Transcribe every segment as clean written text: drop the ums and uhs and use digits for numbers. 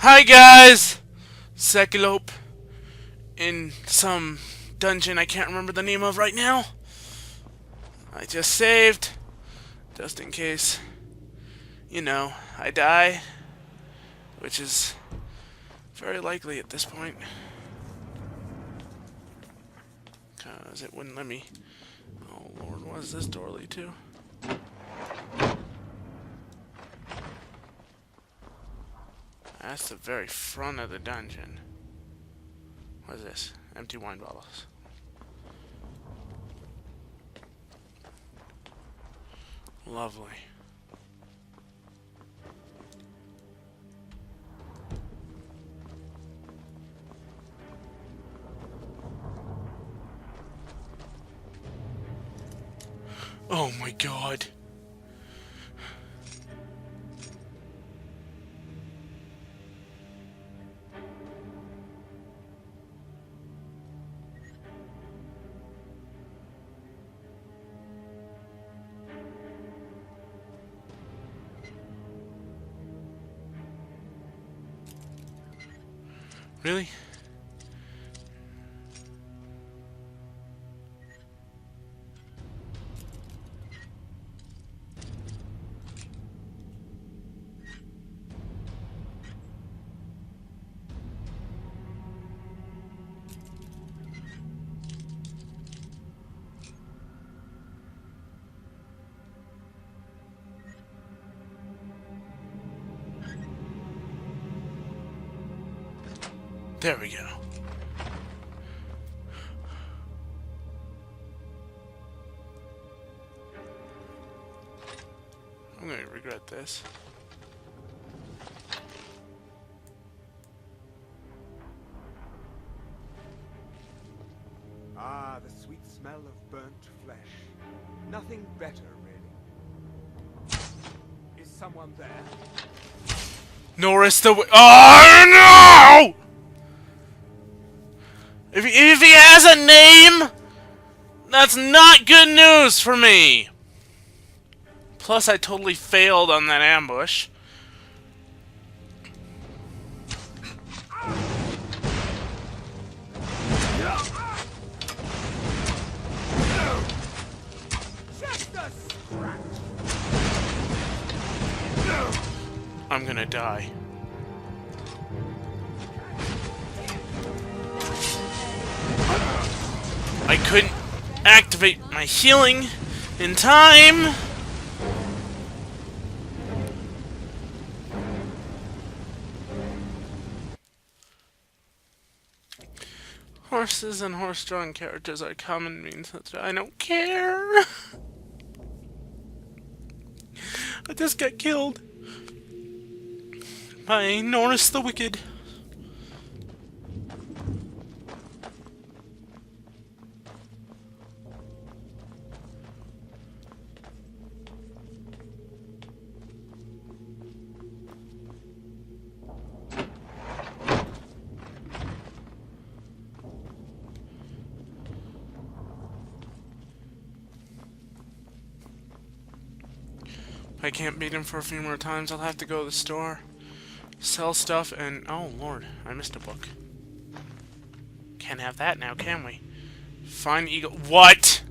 Hi guys! Sekilope in some dungeon I can't remember the name of right now. I just saved, just in case, you know, I die, which is very likely at this point. Because it wouldn't let me. Oh lord, what does this door lead to? That's the very front of the dungeon. What is this? Empty wine bottles. Lovely. Oh my god. Really? There we go. I'm gonna regret this. Ah, the sweet smell of burnt flesh. Nothing better, really. Is someone there? Norris the Oh no! If he has a name, that's not good news for me. Plus, I totally failed on that ambush. I'm gonna die. I couldn't activate my healing in time. Horses and horse-drawn carriages are common means that I don't care. I just got killed by Norris the Wicked. If I can't beat him for a few more times, I'll have to go to the store, sell stuff, and oh lord, I missed a book. Can't have that now, can we? Find eagle. What?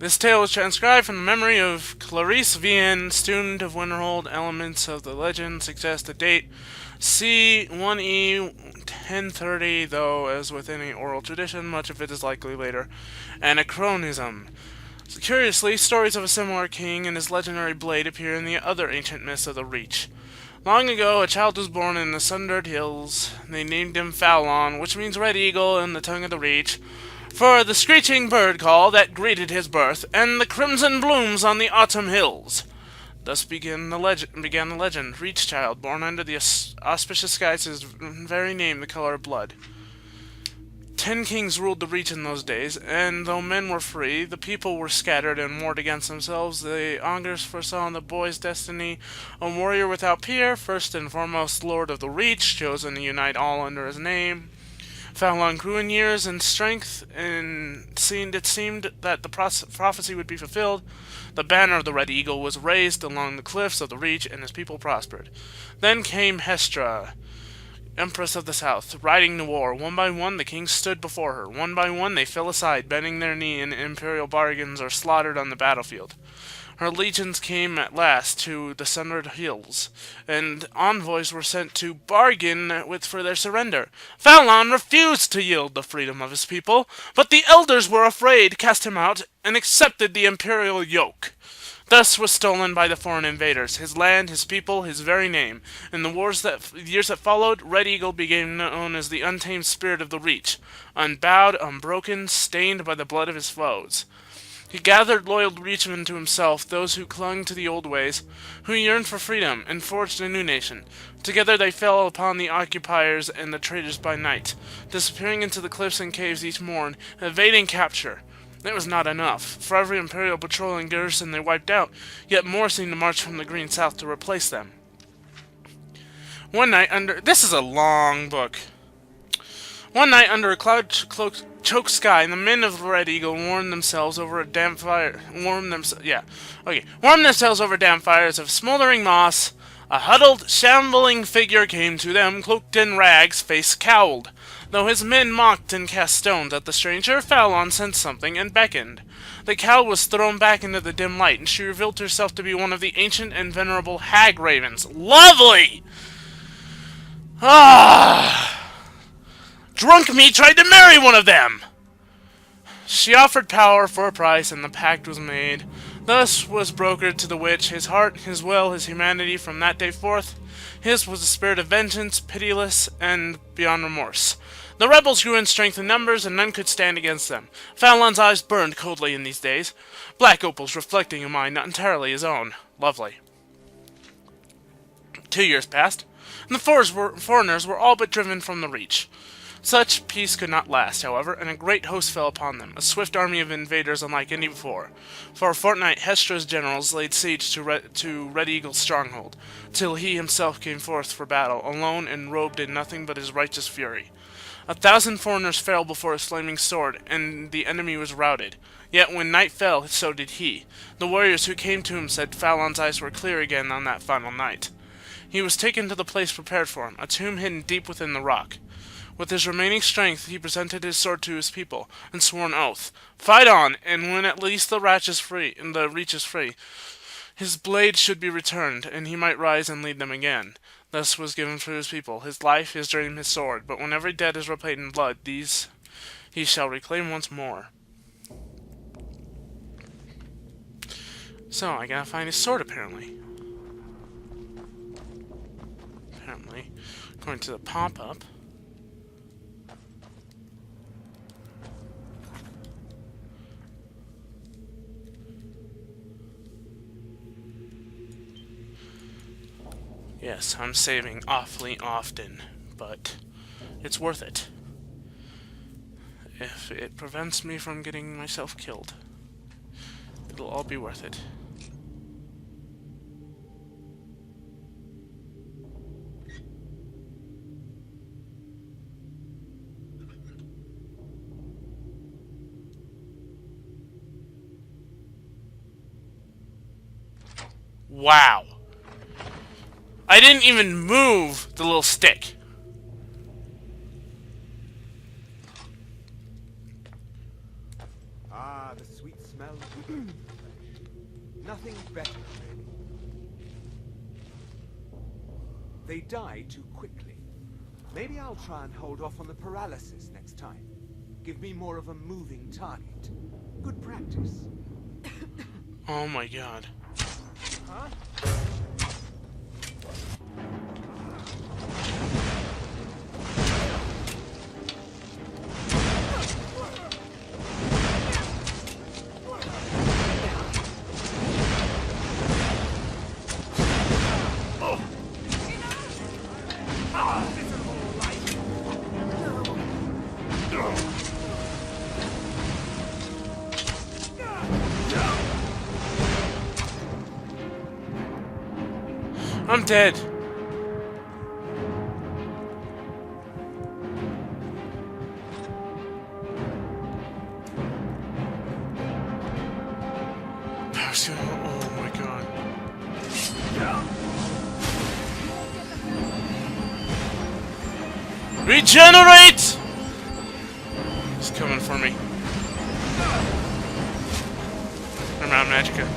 This tale was transcribed from the memory of Clarice Vienne, student of Winterhold. Elements of the legend suggest the date C1E 1030, though, as with any oral tradition, much of it is likely later anachronism. So, curiously, stories of a similar king and his legendary blade appear in the other ancient myths of the Reach. Long ago, a child was born in the Sundered Hills. They named him Fallon, which means Red Eagle in the tongue of the Reach, for the screeching bird call that greeted his birth, and the crimson blooms on the autumn hills. Thus began the legend. Reach child, born under the auspicious skies, his very name, the color of blood. 10 kings ruled the Reach in those days, and though men were free, the people were scattered and warred against themselves. The augurs foresaw in the boy's destiny a warrior without peer, first and foremost Lord of the Reach, chosen to unite all under his name. Fallon grew in years and strength, and it seemed that the prophecy would be fulfilled. The banner of the Red Eagle was raised along the cliffs of the Reach, and his people prospered. Then came Hestra, Empress of the South, riding to war. One by one the kings stood before her. One by one they fell aside, bending their knee in imperial bargains or slaughtered on the battlefield. Her legions came at last to the sundered hills, and envoys were sent to bargain for their surrender. Fallon refused to yield the freedom of his people, but the elders were afraid, cast him out, and accepted the imperial yoke. Thus was stolen by the foreign invaders his land, his people, his very name. In the years that followed, Red Eagle became known as the untamed spirit of the Reach, unbowed, unbroken, stained by the blood of his foes. He gathered loyal Reachmen to himself, those who clung to the old ways, who yearned for freedom, and forged a new nation. Together they fell upon the occupiers and the traitors by night, disappearing into the cliffs and caves each morn, evading capture. It was not enough. For every imperial patrol and garrison they wiped out, yet more seemed to march from the green south to replace them. One night under... This is a long book. One night under a cloud-choked sky, the men of the Red Eagle warmed themselves over a damp fire... Warmed themselves over damp fires of smoldering moss. A huddled, shambling figure came to them, cloaked in rags, face cowled. Though his men mocked and cast stones at the stranger, Fallon sensed something and beckoned. The cowl was thrown back into the dim light, and she revealed herself to be one of the ancient and venerable hag ravens. Lovely! Drunk me tried to marry one of them! She offered power for a price, and the pact was made. Thus was brokered to the witch his heart, his will, his humanity from that day forth. His was a spirit of vengeance, pitiless and beyond remorse. The rebels grew in strength and numbers, and none could stand against them. Fallon's eyes burned coldly in these days, black opals reflecting a mind not entirely his own. Lovely. 2 years passed, and the foreigners were all but driven from the Reach. Such peace could not last, however, and a great host fell upon them, a swift army of invaders unlike any before. For a fortnight Hestra's generals laid siege to Red Eagle's stronghold, till he himself came forth for battle, alone and robed in nothing but his righteous fury. 1,000 foreigners fell before his flaming sword, and the enemy was routed. Yet when night fell, so did he. The warriors who came to him said Fallon's eyes were clear again on that final night. He was taken to the place prepared for him, a tomb hidden deep within the rock. With his remaining strength, he presented his sword to his people, and swore an oath. Fight on, and when at least the Reach is free, his blade should be returned, and he might rise and lead them again. Thus was given for his people, his life, his dream, his sword. But when every dead is repaid in blood, these he shall reclaim once more. So, I gotta find his sword, apparently. According to the pop-up. Yes, I'm saving awfully often, but it's worth it. If it prevents me from getting myself killed, it'll all be worth it. Wow. I didn't even move the little stick. Ah, the sweet smell of flesh. Nothing better, really. They die too quickly. Maybe I'll try and hold off on the paralysis next time. Give me more of a moving target. Good practice. Oh my god. Huh? I'm dead. Oh my god. Regenerate! He's coming for me. I'm out of magicka.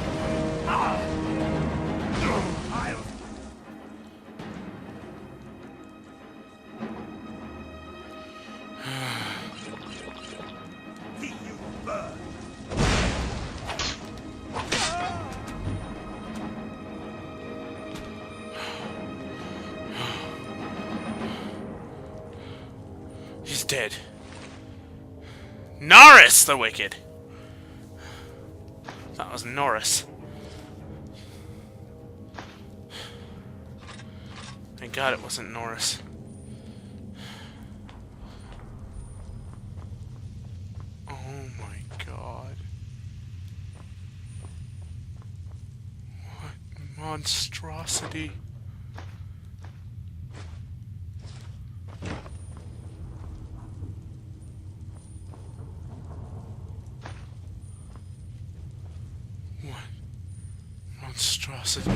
He's dead. Norris the Wicked! That was Norris. Thank God it wasn't Norris. Oh my God. What monstrosity. What monstrosity.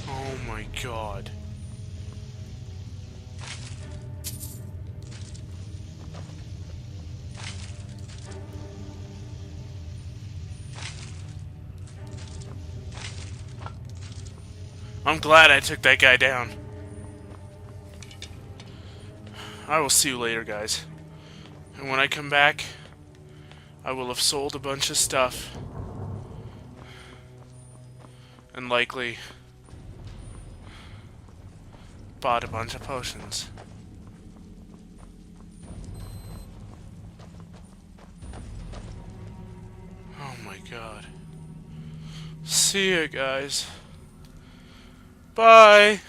Oh my God. I'm glad I took that guy down. I will see you later, guys. And when I come back, I will have sold a bunch of stuff. And likely bought a bunch of potions. Oh my God. See ya, guys. Bye.